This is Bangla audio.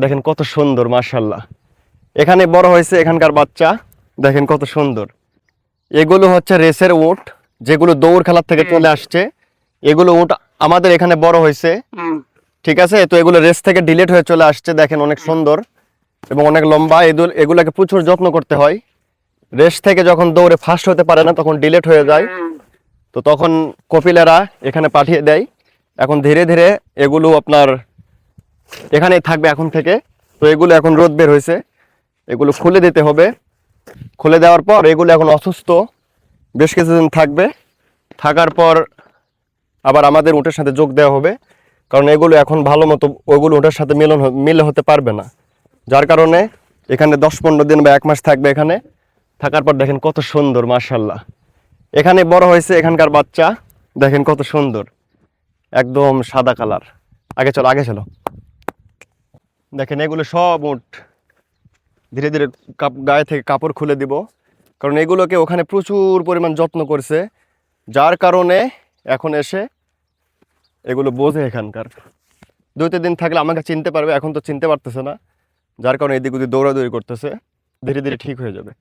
দেখেন কত সুন্দর, মাশাআল্লাহ। এখানে বড় হয়েছে এখানকার বাচ্চা, দেখেন কত সুন্দর। এগুলো হচ্ছে রেসের উট, যেগুলো দৌড় খেলার থেকে চলে আসছে। এগুলো উট আমাদের এখানে বড় হয়েছে, ঠিক আছে। তো এগুলো রেস থেকে ডিলেট হয়ে চলে আসছে, দেখেন অনেক সুন্দর এবং অনেক লম্বা। এগুলাকে প্রচুর যত্ন করতে হয়। রেস থেকে যখন দৌড়ে ফার্স্ট হতে পারে না তখন ডিলেট হয়ে যায়, তো তখন কপিলেরা এখানে পাঠিয়ে দেয়। এখন ধীরে ধীরে এগুলো আপনার এখানেই থাকবে এখন থেকে। তো এগুলো এখন রোদ বের হয়েছে, এগুলো খুলে দিতে হবে। খুলে দেওয়ার পর এগুলো এখন অসুস্থ, বেশ কিছুদিন থাকবে। থাকার পর আবার আমাদের উটের সাথে যোগ দেওয়া হবে, কারণ এগুলো এখন ভালো মতো ওগুলো উটের সাথে মিলে হতে পারবে না। যার কারণে এখানে 10-15 দিন বা 1 মাস থাকবে। এখানে থাকার পর দেখেন কত সুন্দর, মাশাআল্লাহ। এখানে বড় হয়েছে এখানকার বাচ্চা, দেখেন কত সুন্দর, একদম সাদা কালার। আগে চলো, আগে চলো। দেখেন এগুলো সব উট ধীরে ধীরে গায়ে থেকে কাপড় খুলে দিব, কারণ এগুলোকে ওখানে প্রচুর পরিমাণ যত্ন করছে। যার কারণে এখন এসে এগুলো বোঝে এখানকার। 2-3 দিন থাকলে আমাকে চিনতে পারবে, এখন তো চিনতে পারতেছে না। যার কারণে এদিক ওদিক দৌড়াদৌড়ি করতেছে, ধীরে ধীরে ঠিক হয়ে যাবে।